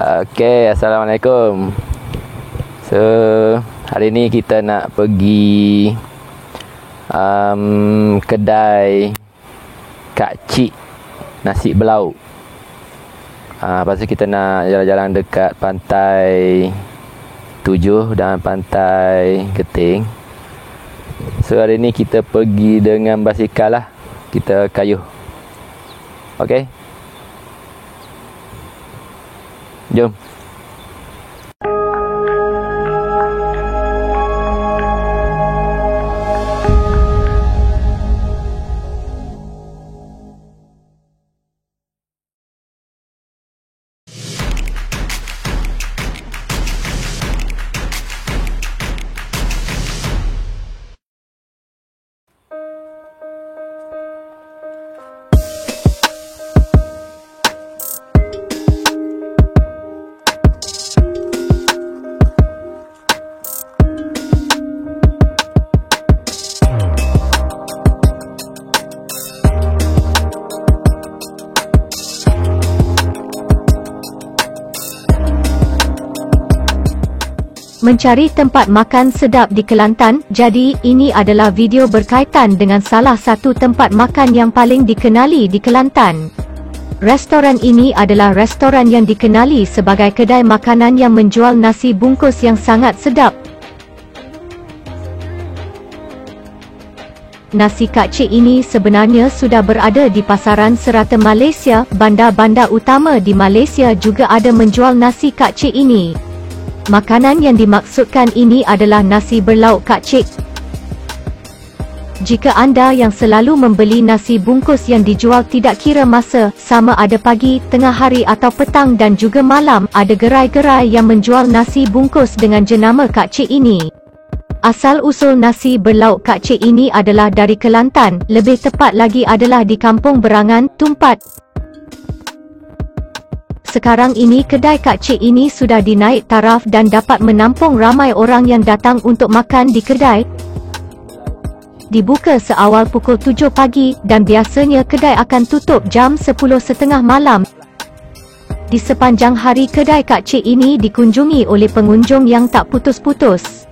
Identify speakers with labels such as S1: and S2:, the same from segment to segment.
S1: Okay, Assalamualaikum. So, hari ni kita nak pergi kedai Kak Cik nasi berlauk. Lepas tu kita nak jalan-jalan dekat Pantai 7 dan Pantai Geting. So, hari ni kita pergi dengan basikal lah. Kita kayuh. Okay? Jom.
S2: Mencari tempat makan sedap di Kelantan. Jadi, ini adalah video berkaitan dengan salah satu tempat makan yang paling dikenali di Kelantan. Restoran ini adalah restoran yang dikenali sebagai kedai makanan yang menjual nasi bungkus yang sangat sedap. Nasi Kak Cik ini sebenarnya sudah berada di pasaran serata Malaysia. Bandar-bandar utama di Malaysia juga ada menjual nasi Kak Cik ini. Makanan yang dimaksudkan ini adalah nasi berlauk Kak Cik. Jika anda yang selalu membeli nasi bungkus yang dijual tidak kira masa, sama ada pagi, tengah hari atau petang dan juga malam, ada gerai-gerai yang menjual nasi bungkus dengan jenama Kak Cik ini. Asal-usul nasi berlauk Kak Cik ini adalah dari Kelantan, lebih tepat lagi adalah di Kampung Berangan, Tumpat. Sekarang ini kedai Kak Cik ini sudah dinaik taraf dan dapat menampung ramai orang yang datang untuk makan di kedai. Dibuka seawal pukul 7 pagi dan biasanya kedai akan tutup jam 10.30 malam. Di sepanjang hari kedai Kak Cik ini dikunjungi oleh pengunjung yang tak putus-putus.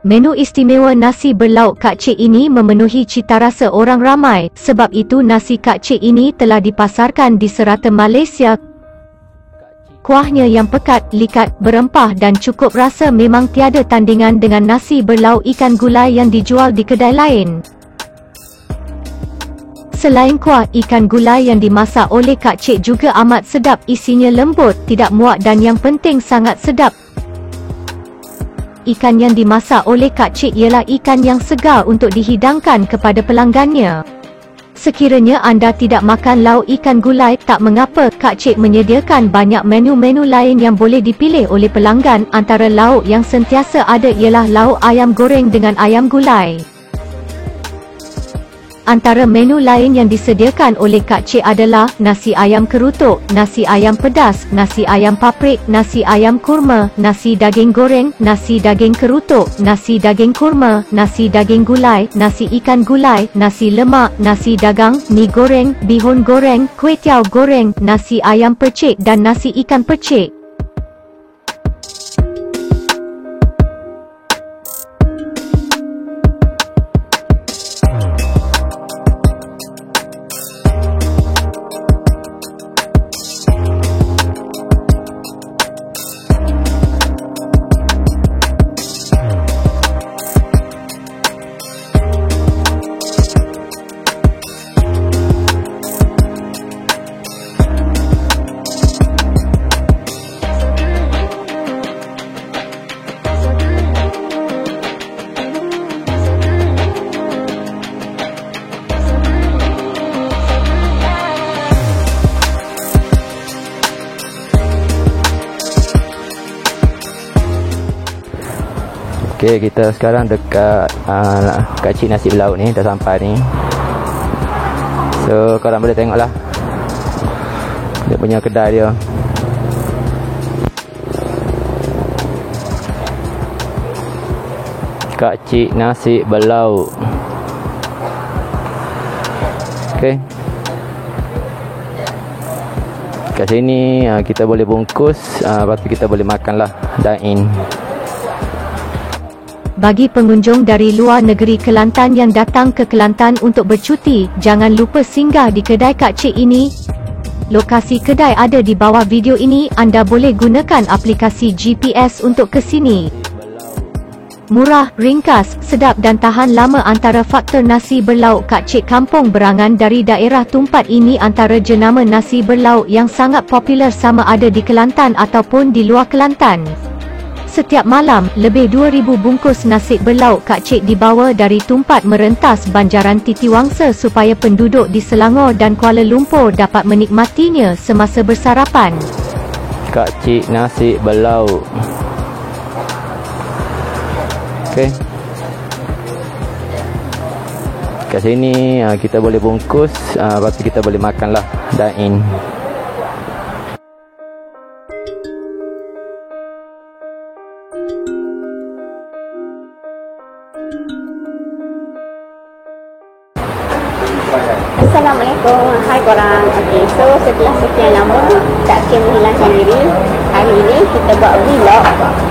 S2: Menu istimewa nasi berlauk Kak Cik ini memenuhi citarasa orang ramai, sebab itu nasi Kak Cik ini telah dipasarkan di serata Malaysia. Kuahnya yang pekat, likat, berempah dan cukup rasa memang tiada tandingan dengan nasi berlauk ikan gulai yang dijual di kedai lain. Selain kuah, ikan gulai yang dimasak oleh Kak Cik juga amat sedap, isinya lembut, tidak muak dan yang penting sangat sedap. Ikan yang dimasak oleh Kak Cik ialah ikan yang segar untuk dihidangkan kepada pelanggannya. Sekiranya anda tidak makan lauk ikan gulai, tak mengapa, Kak Cik menyediakan banyak menu-menu lain yang boleh dipilih oleh pelanggan. Antara lauk yang sentiasa ada ialah lauk ayam goreng dengan ayam gulai. Antara menu lain yang disediakan oleh Kak Cik adalah nasi ayam kerutuk, nasi ayam pedas, nasi ayam paprik, nasi ayam kurma, nasi daging goreng, nasi daging kerutuk, nasi daging kurma, nasi daging gulai, nasi ikan gulai, nasi lemak, nasi dagang, mi goreng, bihun goreng, kuih-tiao goreng, nasi ayam percik dan nasi ikan percik.
S1: Okey, kita sekarang dekat Kak Cik nasi belauk ni, dah sampai ni. So korang boleh tengok lah dia punya kedai dia. Kak Cik nasi belauk. Okey, kat sini kita boleh bungkus, lepas tu kita boleh makan lah, dine in.
S2: Bagi pengunjung dari luar negeri Kelantan yang datang ke Kelantan untuk bercuti, jangan lupa singgah di kedai Kak Cik ini. Lokasi kedai ada di bawah video ini. Anda boleh gunakan aplikasi GPS untuk ke sini. Murah, ringkas, sedap dan tahan lama. Antara faktor nasi berlauk Kak Cik Kampung Berangan dari daerah Tumpat ini antara jenama nasi berlauk yang sangat popular sama ada di Kelantan ataupun di luar Kelantan. Setiap malam, lebih 2,000 bungkus nasi berlauk Kak Cik dibawa dari Tumpat merentas Banjaran Titiwangsa supaya penduduk di Selangor dan Kuala Lumpur dapat menikmatinya semasa bersarapan.
S1: Kak Cik nasi berlauk. Okey, kat sini kita boleh bungkus, lepas tu kita boleh makan lah, dine in.
S3: Assalamualaikum, hai korang. Okay, so setelah sekian lama Kak Cik menghilangkan diri, hari ini kita buat vlog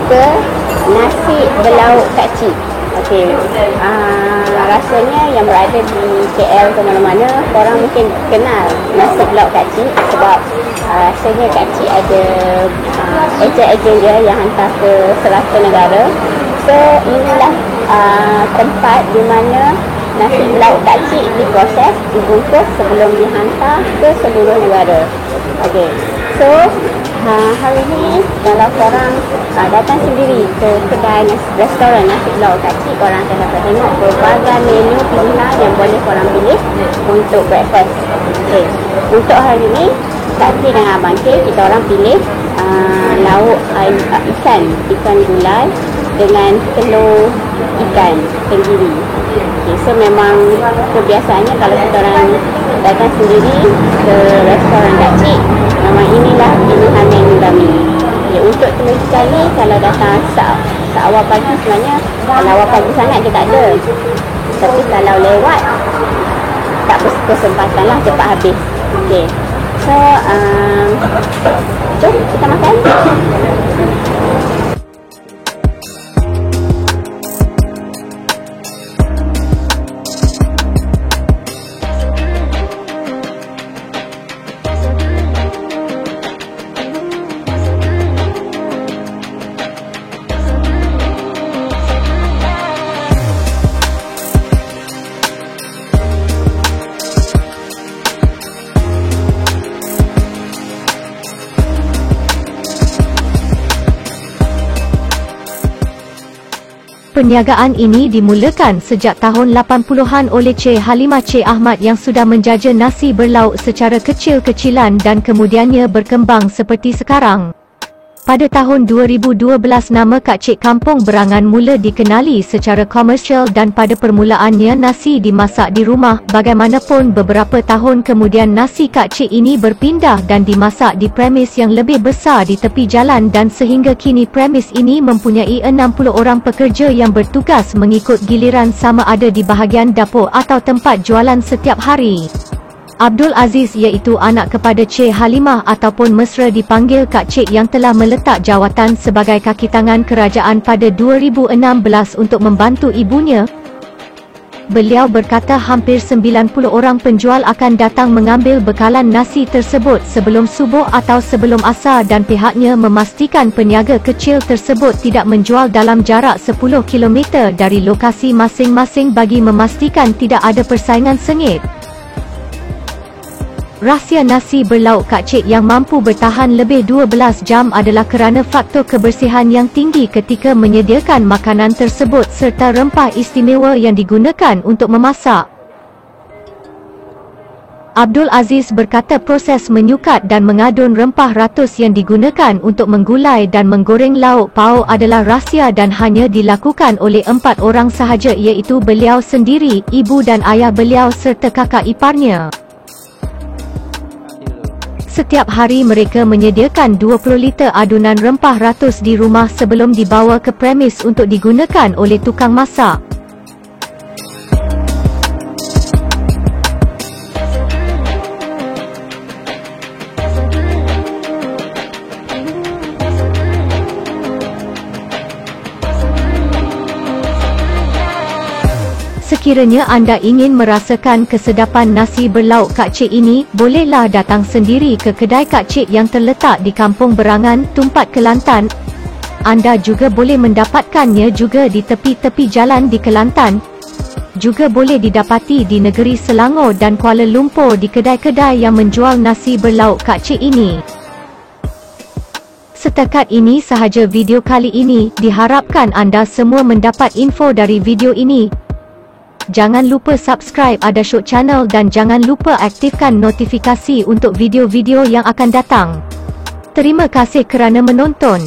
S3: ke nasi berlauk Kak Cik. Okay, rasanya yang berada di KL ke mana-mana, korang mungkin kenal nasi berlauk Kak Cik sebab rasanya Kak Cik ada ejen-ejen dia yang hantar ke serata negara. So inilah tempat di mana nasi berlauk Kak Cik diproses, dibungkus sebelum dihantar ke seluruh negara. Okey, so hari ini kalau korang datang sendiri ke kedai restoran nasi berlauk Kak Cik, korang akan dapat tengok berbagai menu pilihan yang boleh korang pilih untuk breakfast. Okey, untuk hari ini Kak Cik dan Abang K, kita orang pilih lauk ikan gulai dengan telur ikan tenggiri. Okay, so memang kebiasaannya kalau kita orang datang sendiri ke restoran Kak Cik, memang inilah pilihan menu kami. Okay, untuk telur ikan ni kalau datang seawal pagi, sebenarnya kalau awal pagi sangat dia tak ada, tapi kalau lewat tak berkesempatan lah, cepat habis. Okay, so jom kita makan.
S2: Perniagaan ini dimulakan sejak tahun 80-an oleh Cik Halimah Cik Ahmad yang sudah menjaja nasi berlauk secara kecil-kecilan dan kemudiannya berkembang seperti sekarang. Pada tahun 2012 nama Kak Cik Kampung Berangan mula dikenali secara komersial dan pada permulaannya nasi dimasak di rumah. Bagaimanapun beberapa tahun kemudian nasi Kak Cik ini berpindah dan dimasak di premis yang lebih besar di tepi jalan dan sehingga kini premis ini mempunyai 60 orang pekerja yang bertugas mengikut giliran sama ada di bahagian dapur atau tempat jualan setiap hari. Abdul Aziz iaitu anak kepada Cik Halimah ataupun mesra dipanggil Kak Cik yang telah meletak jawatan sebagai kaki tangan kerajaan pada 2016 untuk membantu ibunya. Beliau berkata hampir 90 orang penjual akan datang mengambil bekalan nasi tersebut sebelum subuh atau sebelum asar dan pihaknya memastikan peniaga kecil tersebut tidak menjual dalam jarak 10 km dari lokasi masing-masing bagi memastikan tidak ada persaingan sengit. Rahsia nasi berlauk Kak Cik yang mampu bertahan lebih 12 jam adalah kerana faktor kebersihan yang tinggi ketika menyediakan makanan tersebut serta rempah istimewa yang digunakan untuk memasak. Abdul Aziz berkata proses menyukat dan mengadun rempah ratus yang digunakan untuk menggulai dan menggoreng lauk pauk adalah rahsia dan hanya dilakukan oleh 4 orang sahaja, iaitu beliau sendiri, ibu dan ayah beliau serta kakak iparnya. Setiap hari mereka menyediakan 20 liter adunan rempah ratus di rumah sebelum dibawa ke premis untuk digunakan oleh tukang masak. Sekiranya anda ingin merasakan kesedapan nasi berlauk Kak Cik ini, bolehlah datang sendiri ke kedai Kak Cik yang terletak di Kampung Berangan, Tumpat, Kelantan. Anda juga boleh mendapatkannya juga di tepi-tepi jalan di Kelantan. Juga boleh didapati di negeri Selangor dan Kuala Lumpur di kedai-kedai yang menjual nasi berlauk Kak Cik ini. Setakat ini sahaja video kali ini, diharapkan anda semua mendapat info dari video ini. Jangan lupa subscribe Ada Syok Channel dan jangan lupa aktifkan notifikasi untuk video-video yang akan datang. Terima kasih kerana menonton.